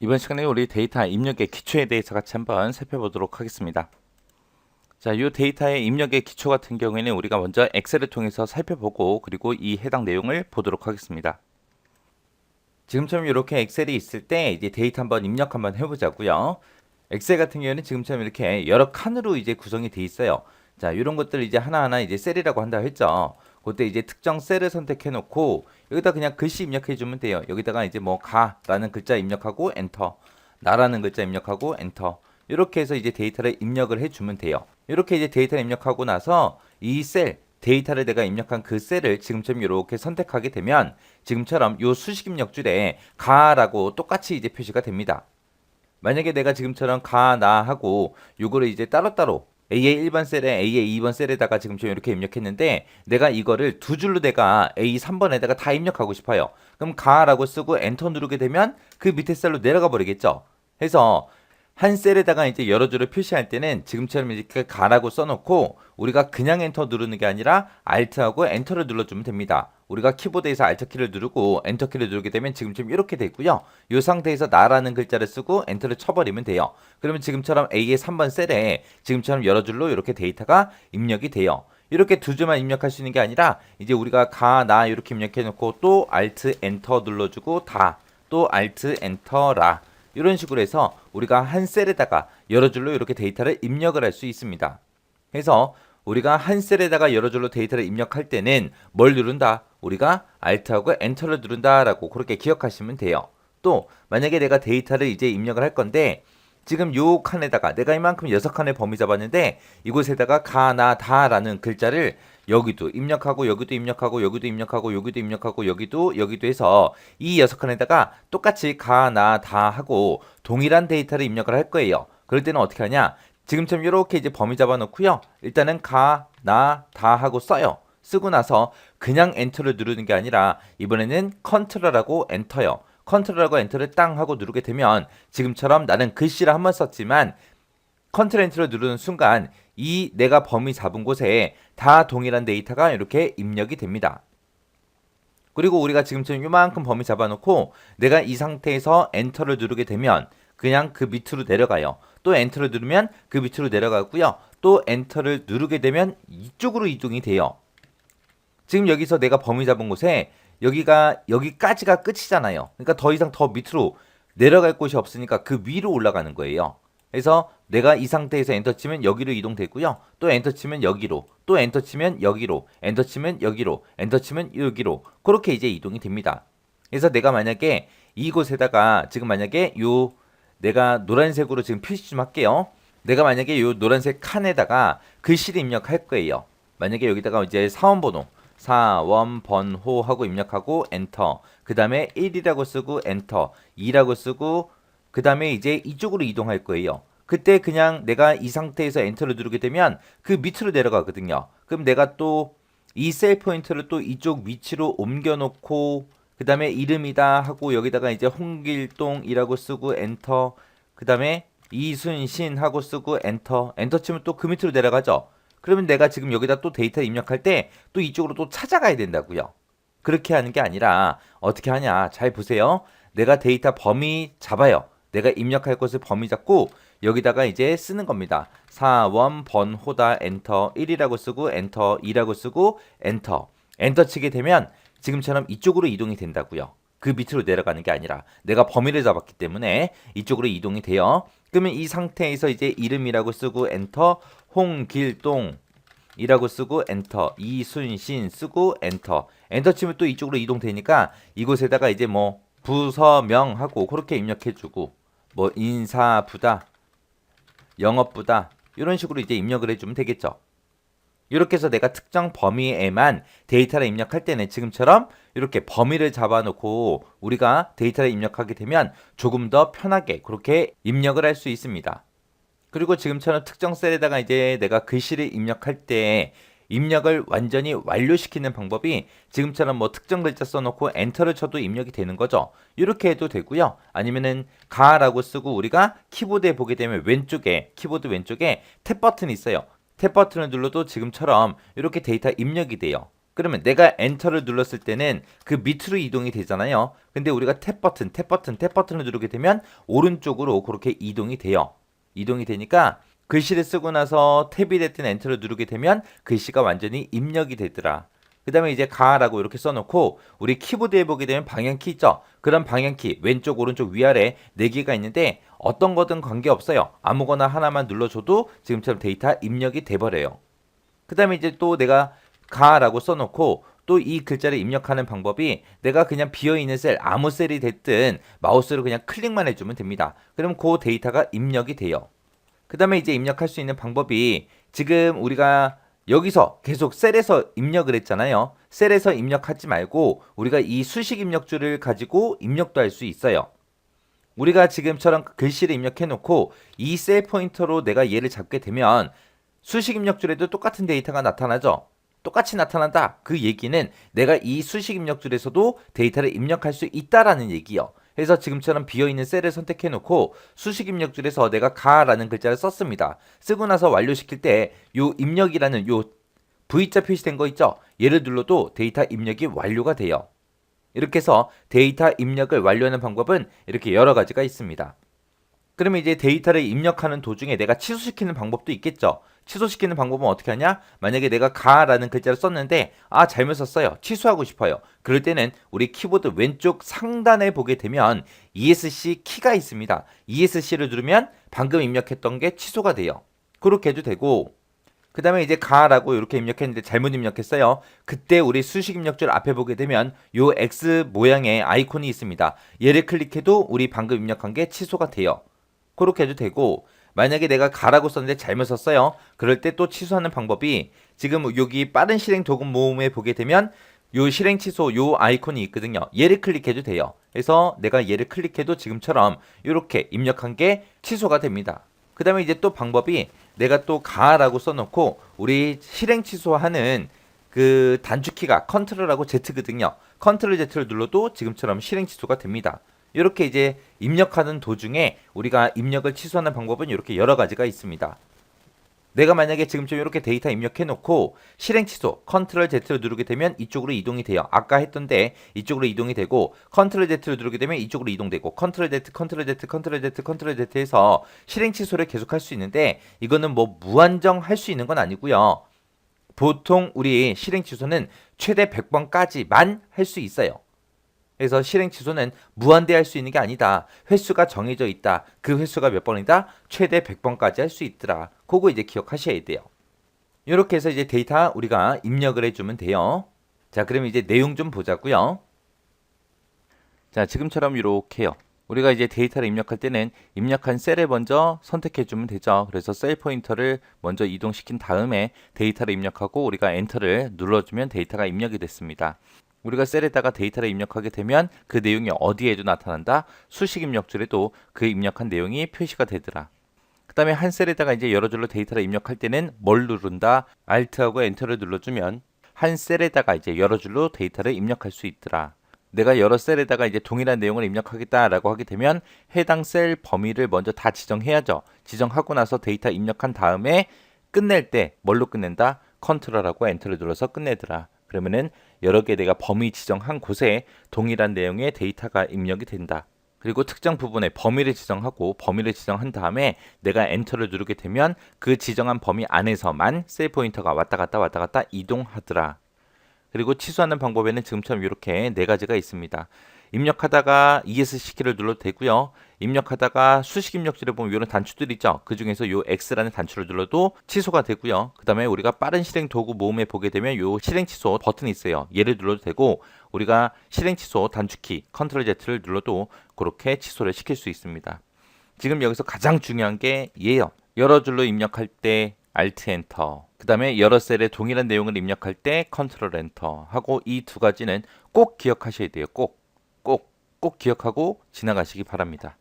이번 시간에 우리 데이터 입력의 기초에 대해서 같이 한번 살펴보도록 하겠습니다. 자, 이 데이터의 입력의 기초 같은 경우에는 우리가 먼저 엑셀을 통해서 살펴보고 그리고 이 해당 내용을 보도록 하겠습니다. 지금처럼 이렇게 엑셀이 있을 때 이제 데이터 한번 입력 한번 해보자고요. 엑셀 같은 경우에는 지금처럼 이렇게 여러 칸으로 이제 구성이 돼 있어요. 자, 이런 것들 이제 하나하나 이제 셀이라고 한다 했죠. 그때 이제 특정 셀을 선택해 놓고 여기다 그냥 글씨 입력해 주면 돼요. 여기다가 이제 뭐 가라는 글자 입력하고 엔터, 나라는 글자 입력하고 엔터. 이렇게 해서 이제 데이터를 입력을 해 주면 돼요. 이렇게 이제 데이터를 입력하고 나서 이 셀, 데이터를 내가 입력한 그 셀을 지금처럼 이렇게 선택하게 되면 지금처럼 요 수식 입력줄에 가라고 똑같이 이제 표시가 됩니다. 만약에 내가 지금처럼 가, 나 하고 요거를 이제 따로따로 A의 1번 셀에 A의 2번 셀에다가 지금처럼 이렇게 입력했는데 내가 이거를 두 줄로 내가 A 3번에다가 다 입력하고 싶어요. 그럼 가라고 쓰고 엔터 누르게 되면 그 밑에 셀로 내려가 버리겠죠. 해서 한 셀에다가 이제 여러 줄을 표시할 때는 지금처럼 이렇게 가라고 써놓고 우리가 그냥 엔터 누르는 게 아니라 Alt하고 엔터를 눌러주면 됩니다. 우리가 키보드에서 Alt 키를 누르고 엔터 키를 누르게 되면 지금처럼 이렇게 되고요. 이 상태에서 나라는 글자를 쓰고 엔터를 쳐버리면 돼요. 그러면 지금처럼 A의 3번 셀에 지금처럼 여러 줄로 이렇게 데이터가 입력이 돼요. 이렇게 두 줄만 입력할 수 있는 게 아니라 이제 우리가 가, 나 이렇게 입력해 놓고 또 Alt 엔터 눌러주고 다, 또 Alt 엔터 라 이런 식으로 해서 우리가 한 셀에다가 여러 줄로 이렇게 데이터를 입력을 할 수 있습니다. 그래서 우리가 한 셀에다가 여러 줄로 데이터를 입력할 때는 뭘 누른다? 우리가 Alt하고 엔터를 누른다라고 그렇게 기억하시면 돼요. 또 만약에 내가 데이터를 이제 입력을 할 건데 지금 요 칸에다가 내가 이만큼 6칸의 범위 잡았는데 이곳에다가 가, 나, 다라는 글자를 여기도 입력하고 여기도 입력하고 여기도 입력하고 여기도 입력하고 여기도 해서 이 6칸에다가 똑같이 가, 나, 다 하고 동일한 데이터를 입력을 할 거예요. 그럴 때는 어떻게 하냐? 지금처럼 이렇게 이제 범위 잡아 놓고요. 일단은 가, 나, 다 하고 써요. 쓰고 나서 그냥 엔터를 누르는 게 아니라 이번에는 컨트롤하고 엔터요. 컨트롤하고 엔터를 땅 하고 누르게 되면 지금처럼 나는 글씨를 한번 썼지만 컨트롤 엔터를 누르는 순간 이 내가 범위 잡은 곳에 다 동일한 데이터가 이렇게 입력이 됩니다. 그리고 우리가 지금처럼 이만큼 범위 잡아놓고 내가 이 상태에서 엔터를 누르게 되면 그냥 그 밑으로 내려가요. 또 엔터를 누르면 그 밑으로 내려가고요. 또 엔터를 누르게 되면 이쪽으로 이동이 돼요. 지금 여기서 내가 범위 잡은 곳에 여기까지가 끝이잖아요. 그러니까 더 이상 더 밑으로 내려갈 곳이 없으니까 그 위로 올라가는 거예요. 그래서 내가 이 상태에서 엔터 치면 여기로 이동되고요. 또 엔터 치면 여기로, 또 엔터 치면 여기로, 엔터 치면 여기로, 엔터 치면 여기로 그렇게 이제 이동이 됩니다. 그래서 내가 만약에 이곳에다가 지금 만약에 요 내가 노란색으로 지금 표시 좀 할게요. 내가 만약에 요 노란색 칸에다가 글씨를 입력할 거예요. 만약에 여기다가 이제 사원번호 사원번호 하고 입력하고 엔터. 그 다음에 1이라고 쓰고 엔터. 2라고 쓰고 그 다음에 이제 이쪽으로 이동할 거예요. 그때 그냥 내가 이 상태에서 엔터를 누르게 되면 그 밑으로 내려가거든요. 그럼 내가 또 이 셀 포인트를 또 이쪽 위치로 옮겨 놓고 그 다음에 이름이다 하고 여기다가 이제 홍길동이라고 쓰고 엔터. 그 다음에 이순신 하고 쓰고 엔터. 엔터 치면 또 그 밑으로 내려가죠. 그러면 내가 지금 여기다 또 데이터 입력할 때 또 이쪽으로 또 찾아가야 된다고요. 그렇게 하는 게 아니라 어떻게 하냐? 잘 보세요. 내가 데이터 범위 잡아요. 내가 입력할 것을 범위 잡고 여기다가 이제 쓰는 겁니다. 사원 번호다 엔터 1이라고 쓰고 엔터 2라고 쓰고 엔터. 엔터 치게 되면 지금처럼 이쪽으로 이동이 된다고요. 그 밑으로 내려가는 게 아니라 내가 범위를 잡았기 때문에 이쪽으로 이동이 돼요. 그러면 이 상태에서 이제 이름이라고 쓰고 엔터 홍길동 이라고 쓰고 엔터 이순신 쓰고 엔터 엔터 치면 또 이쪽으로 이동되니까 이곳에다가 이제 뭐 부서명하고 그렇게 입력해주고 뭐 인사부다 영업부다 이런 식으로 이제 입력을 해주면 되겠죠. 이렇게 해서 내가 특정 범위에만 데이터를 입력할 때는 지금처럼 이렇게 범위를 잡아놓고 우리가 데이터를 입력하게 되면 조금 더 편하게 그렇게 입력을 할 수 있습니다. 그리고 지금처럼 특정 셀에다가 이제 내가 글씨를 입력할 때 입력을 완전히 완료시키는 방법이 지금처럼 뭐 특정 글자 써놓고 엔터를 쳐도 입력이 되는 거죠. 이렇게 해도 되고요. 아니면은 가라고 쓰고 우리가 키보드에 보게 되면 왼쪽에 키보드 왼쪽에 탭 버튼이 있어요. 탭 버튼을 눌러도 지금처럼 이렇게 데이터 입력이 돼요. 그러면 내가 엔터를 눌렀을 때는 그 밑으로 이동이 되잖아요. 근데 우리가 탭 버튼을 누르게 되면 오른쪽으로 그렇게 이동이 돼요. 이동이 되니까 글씨를 쓰고 나서 탭이 됐든 엔터를 누르게 되면 글씨가 완전히 입력이 되더라. 그 다음에 이제 가라고 이렇게 써놓고 우리 키보드에 보게 되면 방향키 있죠? 그런 방향키 왼쪽 오른쪽 위아래 4개가 있는데 어떤 거든 관계없어요. 아무거나 하나만 눌러줘도 지금처럼 데이터 입력이 돼버려요. 그 다음에 이제 또 내가 가라고 써놓고 또 이 글자를 입력하는 방법이 내가 그냥 비어있는 셀 아무 셀이 됐든 마우스로 그냥 클릭만 해주면 됩니다. 그럼 그 데이터가 입력이 돼요. 그 다음에 이제 입력할 수 있는 방법이 지금 우리가 여기서 계속 셀에서 입력을 했잖아요. 셀에서 입력하지 말고 우리가 이 수식 입력줄을 가지고 입력도 할 수 있어요. 우리가 지금처럼 글씨를 입력해 놓고 이 셀 포인터로 내가 얘를 잡게 되면 수식 입력줄에도 똑같은 데이터가 나타나죠. 똑같이 나타난다. 그 얘기는 내가 이 수식 입력줄에서도 데이터를 입력할 수 있다라는 얘기요. 그래서 지금처럼 비어있는 셀을 선택해 놓고 수식 입력줄에서 내가 가라는 글자를 썼습니다. 쓰고 나서 완료시킬 때 요 입력이라는 요 V자 표시된 거 있죠? 얘를 눌러도 데이터 입력이 완료가 돼요. 이렇게 해서 데이터 입력을 완료하는 방법은 이렇게 여러 가지가 있습니다. 그러면 이제 데이터를 입력하는 도중에 내가 취소시키는 방법도 있겠죠. 취소시키는 방법은 어떻게 하냐? 만약에 내가 가라는 글자를 썼는데 잘못 썼어요. 취소하고 싶어요. 그럴 때는 우리 키보드 왼쪽 상단에 보게 되면 ESC 키가 있습니다. ESC를 누르면 방금 입력했던 게 취소가 돼요. 그렇게 해도 되고 그 다음에 이제 가라고 이렇게 입력했는데 잘못 입력했어요. 그때 우리 수식 입력줄 앞에 보게 되면 요 X 모양의 아이콘이 있습니다. 얘를 클릭해도 우리 방금 입력한 게 취소가 돼요. 그렇게 해도 되고 만약에 내가 가라고 썼는데 잘못 썼어요. 그럴 때 또 취소하는 방법이 지금 여기 빠른 실행 도구 모음에 보게 되면 요 실행 취소 요 아이콘이 있거든요. 얘를 클릭해도 돼요. 그래서 내가 얘를 클릭해도 지금처럼 이렇게 입력한 게 취소가 됩니다. 그 다음에 이제 또 방법이 내가 또 가라고 써놓고 우리 실행 취소하는 그 단축키가 컨트롤하고 Z거든요. 컨트롤 Z를 눌러도 지금처럼 실행 취소가 됩니다. 이렇게 이제 입력하는 도중에 우리가 입력을 취소하는 방법은 이렇게 여러 가지가 있습니다. 내가 만약에 지금쯤 이렇게 데이터 입력해 놓고 실행 취소 컨트롤 Z를 누르게 되면 이쪽으로 이동이 돼요. 아까 했던데 이쪽으로 이동이 되고 컨트롤 Z를 누르게 되면 이쪽으로 이동되고 컨트롤 Z 해서 실행 취소를 계속 할 수 있는데 이거는 뭐 무한정 할 수 있는 건 아니고요. 보통 우리 실행 취소는 최대 100번까지만 할 수 있어요. 그래서 실행 취소는 무한대할 수 있는 게 아니다. 횟수가 정해져 있다. 그 횟수가 몇 번이다? 최대 100번까지 할 수 있더라. 그거 이제 기억하셔야 돼요. 이렇게 해서 이제 데이터 우리가 입력을 해주면 돼요. 자, 그럼 이제 내용 좀 보자고요. 자, 지금처럼 이렇게요. 우리가 이제 데이터를 입력할 때는 입력한 셀을 먼저 선택해 주면 되죠. 그래서 셀 포인터를 먼저 이동시킨 다음에 데이터를 입력하고 우리가 엔터를 눌러주면 데이터가 입력이 됐습니다. 우리가 셀에다가 데이터를 입력하게 되면 그 내용이 어디에도 나타난다. 수식 입력줄에도 그 입력한 내용이 표시가 되더라. 그 다음에 한 셀에다가 이제 여러 줄로 데이터를 입력할 때는 뭘 누른다? Alt하고 엔터를 눌러주면 한 셀에다가 이제 여러 줄로 데이터를 입력할 수 있더라. 내가 여러 셀에다가 이제 동일한 내용을 입력하겠다라고 하게 되면 해당 셀 범위를 먼저 다 지정해야죠. 지정하고 나서 데이터 입력한 다음에 끝낼 때 뭘로 끝낸다? 컨트롤하고 엔터를 눌러서 끝내더라. 그러면은 여러 개 내가 범위 지정한 곳에 동일한 내용의 데이터가 입력이 된다. 그리고 특정 부분에 범위를 지정하고 범위를 지정한 다음에 내가 엔터를 누르게 되면 그 지정한 범위 안에서만 셀 포인터가 왔다 갔다 이동하더라. 그리고 취소하는 방법에는 지금처럼 이렇게 4가지가 있습니다. 입력하다가 ESC 키를 눌러도 되고요. 입력하다가 수식 입력줄에 보면 이런 단추들 있죠. 그 중에서 이 X라는 단추를 눌러도 취소가 되고요. 그 다음에 우리가 빠른 실행 도구 모음에 보게 되면 이 실행 취소 버튼이 있어요. 얘를 눌러도 되고 우리가 실행 취소 단축키 컨트롤 Z를 눌러도 그렇게 취소를 시킬 수 있습니다. 지금 여기서 가장 중요한 게 얘예요. 여러 줄로 입력할 때 Alt 엔터, 그 다음에 여러 셀에 동일한 내용을 입력할 때 컨트롤 엔터 하고 이 2가지는 꼭 기억하셔야 돼요. 꼭 기억하고 지나가시기 바랍니다.